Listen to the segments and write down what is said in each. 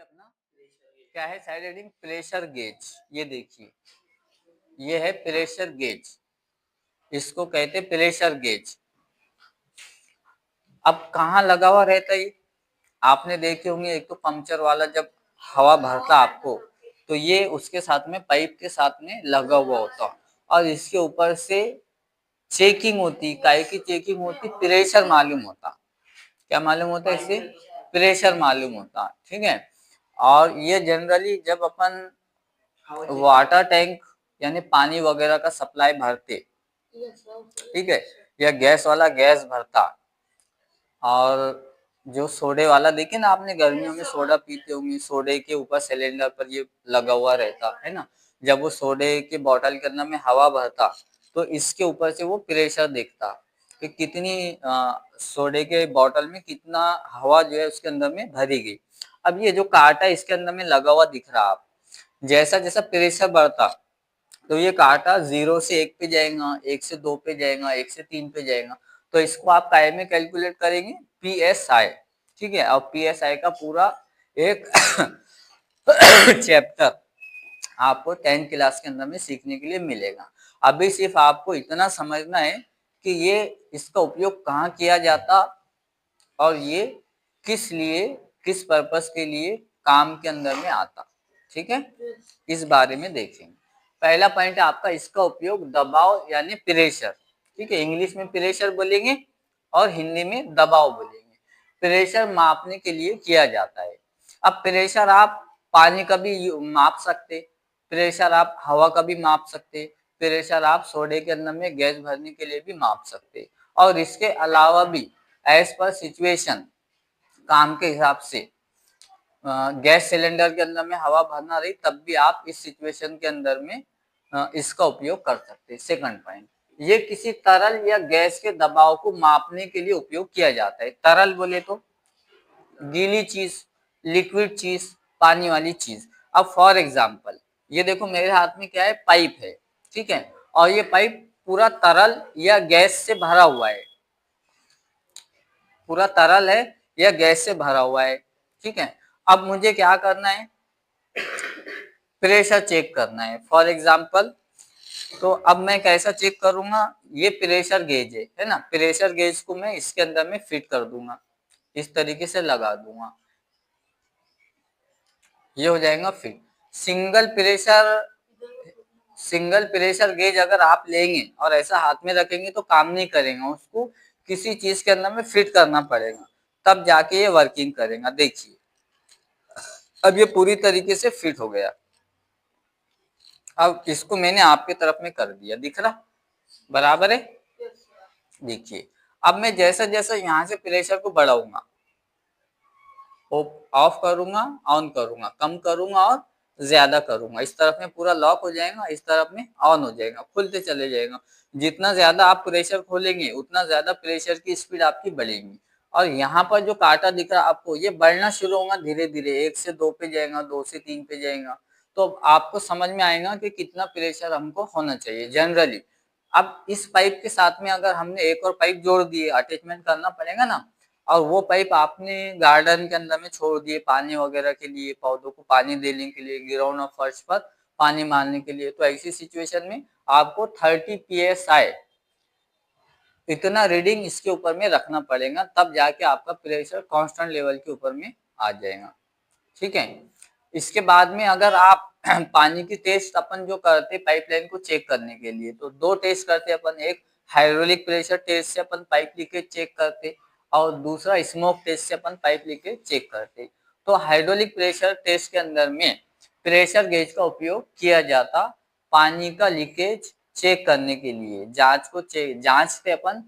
अपना क्या है साइड रीडिंग प्रेशर गेज। ये देखिए ये है प्रेशर गेज, इसको कहते हैं प्रेशर गेज। अब कहाँ लगा हुआ रहता है? आपने देखे होंगे एक तो पंक्चर वाला जब हवा भरता आपको तो ये उसके साथ में पाइप के साथ में लगा हुआ होता और इसके ऊपर से चेकिंग होती, काहे की चेकिंग होती, प्रेशर मालूम होता। क्या मालूम होता है इससे? प्रेशर मालूम होता। ठीक है। और ये जनरली जब अपन वाटर टैंक यानी पानी वगैरह का सप्लाई भरते, ठीक है, या गैस वाला गैस भरता, और जो सोडे वाला देखिए ना आपने गर्मियों में सोडा पीते होंगे, सोडे के ऊपर सिलेंडर पर ये लगा हुआ रहता है ना, जब वो सोडे के बोतल के अंदर में हवा भरता तो इसके ऊपर से वो प्रेशर देखता कि कितनी सोडे के बोतल में कितना हवा जो है उसके अंदर में भरी गई। अब ये जो कांटा इसके अंदर में लगा हुआ दिख रहा आप, जैसा जैसा प्रेशर बढ़ता तो ये कांटा 0 से 1 पे जाएगा, 1 से 2 पे जाएगा, 1 से 3 पे जाएगा। तो इसको आप काय में कैलकुलेट करेंगे? PSI। ठीक है। और PSI का पूरा एक चैप्टर आपको 10th क्लास के अंदर में सीखने के लिए मिलेगा। अभी सिर्फ आपको इतना समझना है कि ये इसका उपयोग कहाँ किया जाता और ये किस लिए, किस पर्पस के लिए काम के अंदर में आता। ठीक है, इस बारे में देखेंगे। पहला पॉइंट है आपका इसका उपयोग दबाव यानी प्रेशर। ठीक है, इंग्लिश में प्रेशर बोलेंगे और हिंदी में दबाव बोलेंगे। प्रेशर मापने के लिए किया जाता है। अब प्रेशर आप पानी का भी माप सकते, प्रेशर आप हवा का भी माप सकते, प्रेशर आप सोडे के अंदर में गैस भरने के लिए भी माप सकते, और इसके अलावा भी एज पर सिचुएशन, काम के हिसाब से गैस सिलेंडर के अंदर में हवा भरना रही तब भी आप इस सिचुएशन के अंदर में इसका उपयोग कर सकते हैं। सेकंड पॉइंट, ये किसी तरल या गैस के दबाव को मापने के लिए उपयोग किया जाता है। तरल बोले तो गीली चीज, लिक्विड चीज, पानी वाली चीज। अब फॉर एग्जांपल ये देखो मेरे हाथ में क्या है, पाइप है। ठीक है, और ये पाइप पूरा तरल या गैस से भरा हुआ है, पूरा तरल है या गैस से भरा हुआ है। ठीक है, अब मुझे क्या करना है, प्रेशर चेक करना है। फॉर एग्जांपल तो अब मैं कैसा चेक करूंगा, ये प्रेशर गेज है ना, प्रेशर गेज को मैं इसके अंदर में फिट कर दूंगा, इस तरीके से लगा दूंगा, ये हो जाएगा फिट। सिंगल प्रेशर गेज अगर आप लेंगे और ऐसा हाथ में रखेंगे तो काम नहीं करेगा, उसको किसी चीज के अंदर में फिट करना पड़ेगा तब जाके ये वर्किंग करेगा। देखिए अब ये पूरी तरीके से फिट हो गया। अब इसको मैंने आपके तरफ में कर दिया, दिख रहा बराबर है। देखिए अब मैं जैसा जैसा यहाँ से प्रेशर को बढ़ाऊंगा, ऑफ करूंगा, ऑन करूंगा, कम करूंगा और ज्यादा करूंगा, इस तरफ में पूरा लॉक हो जाएगा, इस तरफ में ऑन हो जाएगा, खुलते चले जाएगा। जितना ज्यादा आप प्रेशर खोलेंगे उतना ज्यादा प्रेशर की स्पीड आपकी बढ़ेगी। और यहाँ पर जो कांटा दिख रहा है आपको, ये बढ़ना शुरू होगा धीरे धीरे, 1 से 2 पे जाएगा, 2 से 3 पे जाएगा, तो आपको समझ में आएगा कि कितना प्रेशर हमको होना चाहिए जनरली। अब इस पाइप के साथ में अगर हमने एक और पाइप जोड़ दिए, अटैचमेंट करना पड़ेगा ना, और वो पाइप आपने गार्डन के अंदर में छोड़ दिए पानी वगैरह के लिए, पौधों को पानी देने के लिए, ग्राउंड और फर्श पर पानी मारने के लिए, तो ऐसी सिचुएशन में आपको 30 PSI इतना रीडिंग इसके ऊपर में रखना पड़ेगा, तब जाके आपका प्रेशर कांस्टेंट लेवल के ऊपर में आ जाएगा। ठीक है, इसके बाद में अगर आप पानी की टेस्ट अपन जो करते पाइपलाइन को चेक करने के लिए, तो 2 टेस्ट करते अपन, एक हाइड्रोलिक प्रेशर टेस्ट से अपन पाइप लीकेज चेक करते और दूसरा स्मोक टेस्ट से अपन पाइप लीकेज चेक करते। तो हाइड्रोलिक प्रेशर टेस्ट के अंदर में प्रेशर गेज का उपयोग किया जाता पानी का लीकेज चेक करने के लिए, जांचते अपन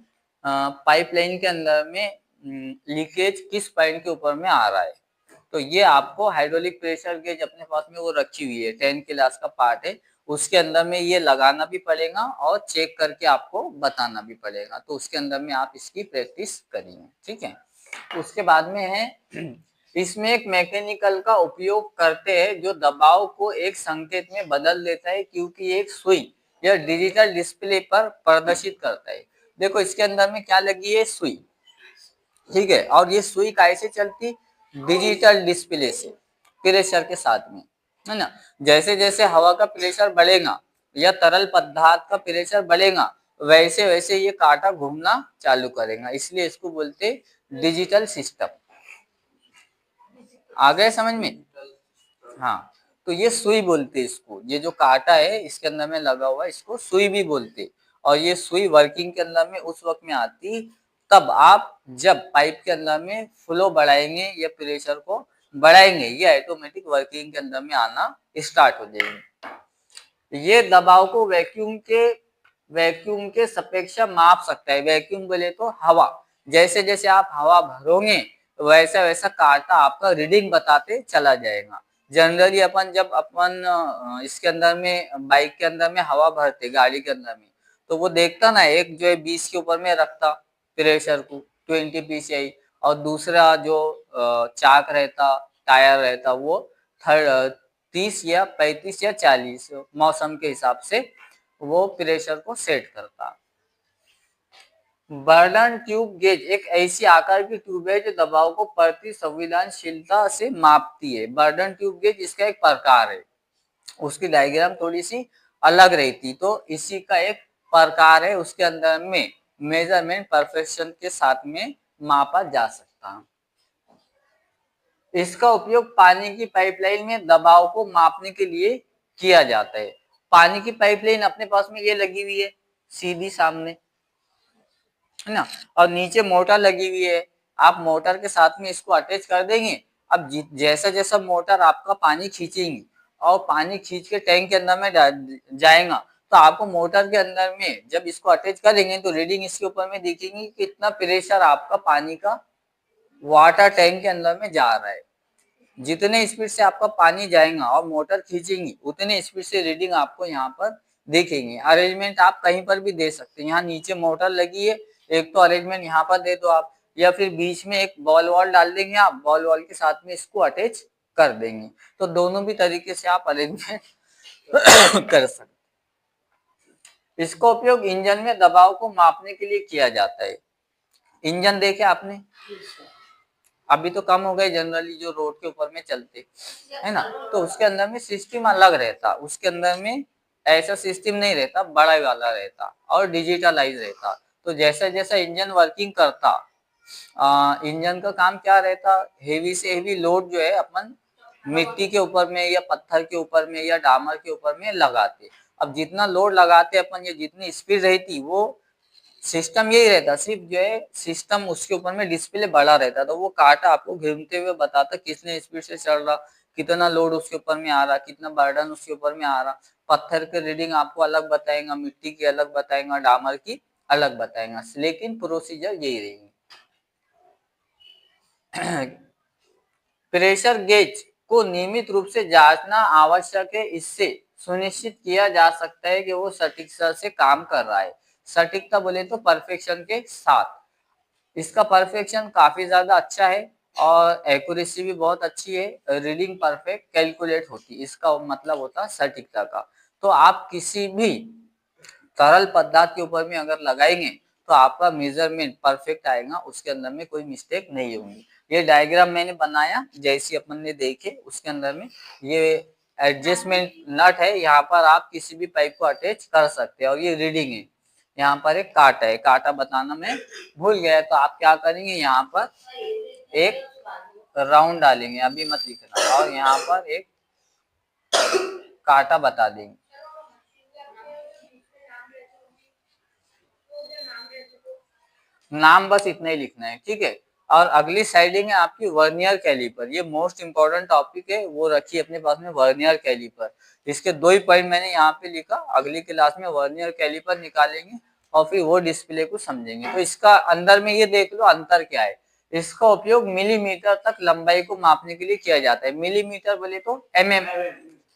पाइपलाइन के अंदर में लीकेज किस पॉइंट के ऊपर में आ रहा है। तो ये आपको हाइड्रोलिक प्रेशर गेज अपने पास में वो रखी हुई है, 10th क्लास का पार्ट है, उसके अंदर में ये लगाना भी पड़ेगा और चेक करके आपको बताना भी पड़ेगा, तो उसके अंदर में आप इसकी प्रैक्टिस करिए। ठीक है, उसके बाद में है इसमें एक मैकेनिकल का उपयोग करते हैं जो दबाव को एक संकेत में बदल देता है, क्योंकि एक सुई या डिजिटल डिस्प्ले पर प्रदर्शित करता है। देखो इसके अंदर में क्या लगी है, सुई। ठीक है, और ये सुई कैसे चलती, डिजिटल डिस्प्ले से। प्रेशर के साथ में, है ना। जैसे जैसे हवा का प्रेशर बढ़ेगा या तरल पदार्थ का प्रेशर बढ़ेगा, वैसे वैसे ये कांटा घूमना चालू करेगा, इसलिए इसको बोलते डिजिटल सिस्टम। आ गए समझ में? हाँ, तो ये सुई बोलते इसको, ये जो कांटा है इसके अंदर में लगा हुआ इसको सुई भी बोलते। और ये सुई वर्किंग के अंदर में उस वक्त में आती तब आप जब पाइप के अंदर में फ्लो बढ़ाएंगे या प्रेशर को बढ़ाएंगे, ये ऑटोमेटिक वर्किंग के अंदर में आना स्टार्ट हो जाएगी। ये दबाव को वैक्यूम के सापेक्ष माप सकता है। वैक्यूम बोले तो हवा, जैसे जैसे आप हवा भरोगे वैसा वैसा कांटा आपका रीडिंग बताते चला जाएगा। जनरली जब अपन इसके अंदर में बाइक के अंदर में हवा भरते गाड़ी के अंदर में, तो वो देखता ना, एक जो है 20 के ऊपर में रखता प्रेशर को 20 psi, और दूसरा जो चाक रहता, टायर रहता, वो 30 या 35 या 40 मौसम के हिसाब से वो प्रेशर को सेट करता। बर्नन ट्यूब गेज एक ऐसी आकार की ट्यूब है जो दबाव को प्रति संवेदनशीलता से मापती है। बर्नन ट्यूब गेज इसका एक प्रकार है, उसकी डायग्राम थोड़ी सी अलग रहती, तो इसी का एक प्रकार है, उसके अंदर में मेजरमेंट परफेक्शन के साथ में मापा जा सकता है। इसका उपयोग पानी की पाइपलाइन में दबाव को मापने के लिए किया जाता है। पानी की पाइपलाइन अपने पास में ये लगी हुई है सीधी सामने, है ना, और नीचे मोटर लगी हुई है। आप मोटर के साथ में इसको अटैच कर देंगे। अब जैसा जैसा मोटर आपका पानी खींचेंगी और पानी खींच के टैंक के अंदर में जाएगा, तो आपको मोटर के अंदर में जब इसको अटैच करेंगे तो रीडिंग इसके ऊपर में देखेंगे कि कितना प्रेशर आपका पानी का वाटर टैंक के अंदर में जा रहा है। जितने स्पीड से आपका पानी जाएगा और मोटर खींचेंगी उतने स्पीड से रीडिंग आपको यहाँ पर देखेंगे। अरेंजमेंट आप कहीं पर भी दे सकते हैं, यहाँ नीचे मोटर लगी है, एक तो अरेंजमेंट यहाँ पर दे दो आप, या फिर बीच में एक बॉल वॉल डाल देंगे आप, बॉल वॉल के साथ में इसको अटैच कर देंगे, तो दोनों भी तरीके से आप अरेंजमेंट कर सकते। इसका उपयोग इंजन में दबाव को मापने के लिए किया जाता है। इंजन देखे आपने, अभी तो कम हो गए जनरली जो रोड के ऊपर में चलते, है ना, तो उसके अंदर में सिस्टम अलग रहता, उसके अंदर में ऐसा सिस्टम नहीं रहता, बड़ा वाला रहता और डिजिटलाइज रहता। तो जैसा जैसा इंजन वर्किंग करता, इंजन का काम क्या रहता, हेवी से हेवी लोड जो है अपन मिट्टी के ऊपर में या पत्थर के ऊपर में या डामर के ऊपर में लगाते। अब जितना लोड लगाते अपन या जितनी स्पीड रहती, वो सिस्टम यही रहता, सिर्फ जो है सिस्टम उसके ऊपर में डिस्प्ले बड़ा रहता, तो वो कांटा आपको घूमते हुए बताता कितने स्पीड से चल रहा, कितना लोड उसके ऊपर में आ रहा, कितना बर्डन उसके ऊपर में आ रहा। पत्थर के रीडिंग आपको अलग बताएगा, मिट्टी की अलग बताएगा, डामर की अलग बताएगा, लेकिन प्रोसीजर यही रहेगी। प्रेशर गेज को नियमित रूप से जांचना आवश्यक है, इससे सुनिश्चित किया जा सकता है कि वो सटीकता से काम कर रहा है। सटीकता बोले तो परफेक्शन के साथ, इसका परफेक्शन काफी ज्यादा अच्छा है और एक्यूरेसी भी बहुत अच्छी है, रीडिंग परफेक्ट कैलकुलेट होती है, इसका मतलब होता है सटीकता का। तो आप किसी भी तरल पदार्थ के ऊपर में अगर लगाएंगे तो आपका मेजरमेंट परफेक्ट आएगा, उसके अंदर में कोई मिस्टेक नहीं होगी। ये डायग्राम मैंने बनाया जैसी अपन ने देखे, उसके अंदर में ये एडजस्टमेंट नट है, यहाँ पर आप किसी भी पाइप को अटैच कर सकते हैं, और ये रीडिंग है। यहाँ पर एक कांटा है, कांटा बताना मैं भूल गया, तो आप क्या करेंगे, यहाँ पर एक राउंड डालेंगे, अभी मत लिखना, और यहाँ पर एक कांटा बता देंगे। नाम बस इतना ही लिखना है, ठीक है। और अगली साइडिंग है आपकी वर्नियर कैलिपर, ये मोस्ट इंपॉर्टेंट टॉपिक है, वो रखिए अपने पास में वर्नियर कैलिपर। इसके 2 ही पॉइंट मैंने यहाँ पे लिखा, अगली क्लास में वर्नियर कैलिपर निकालेंगे और फिर वो डिस्प्ले को समझेंगे। तो इसका अंदर में ये देख लो अंतर क्या है। इसका उपयोग मिलीमीटर तक लंबाई को मापने के लिए किया जाता है। मिलीमीटर बोले तो mm,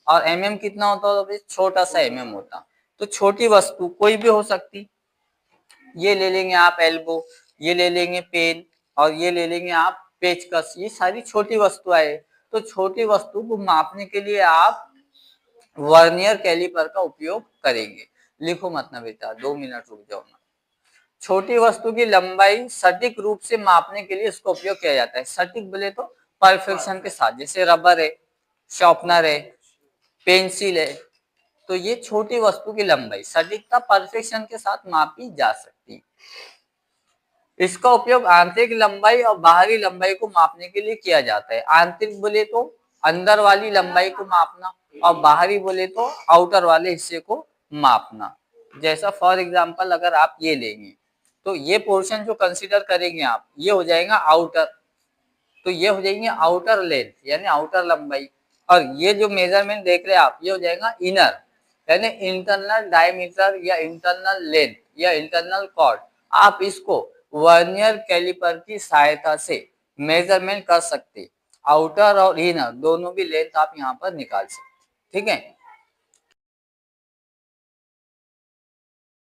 और mm कितना होता है, छोटा सा mm होता। तो छोटी वस्तु कोई भी हो सकती, ये ले लेंगे आप एल्बो, ये ले लेंगे पेन, और ये ले लेंगे आप पेचकस, ये सारी छोटी वस्तुएं है। तो छोटी वस्तु को मापने के लिए आप वर्नियर कैलिपर का उपयोग करेंगे। लिखो मत ना बेटा, 2 मिनट रुक जाओ ना। छोटी वस्तु की लंबाई सटीक रूप से मापने के लिए इसका उपयोग किया जाता है। सटीक बोले तो परफेक्शन के साथ, जैसे रबर है, शार्पनर है, पेंसिल है। तो ये छोटी वस्तु की लंबाई सटीकता परफेक्शन के साथ मापी जा सकती है। इसका उपयोग आंतरिक लंबाई और बाहरी लंबाई को मापने के लिए किया जाता है। आंतरिक बोले तो अंदर वाली लंबाई को मापना और बाहरी बोले तो आउटर वाले हिस्से को मापना। जैसा फॉर एग्जांपल अगर आप ये लेंगे तो ये पोर्शन जो कंसीडर करेंगे आप, ये हो जाएगा आउटर, तो ये हो जाएंगे आउटर लेंथ यानी आउटर लंबाई। और ये जो मेजरमेंट देख रहे हैं आप, ये हो जाएगा इनर यानी इंटरनल डायमीटर या इंटरनल लेंथ या इंटरनल कॉर्ड। आप इसको वर्नियर कैलिपर की सहायता से मेजरमेंट कर सकते, आउटर और इनर दोनों भी लेंथ आप यहाँ पर निकाल सकते। ठीक है।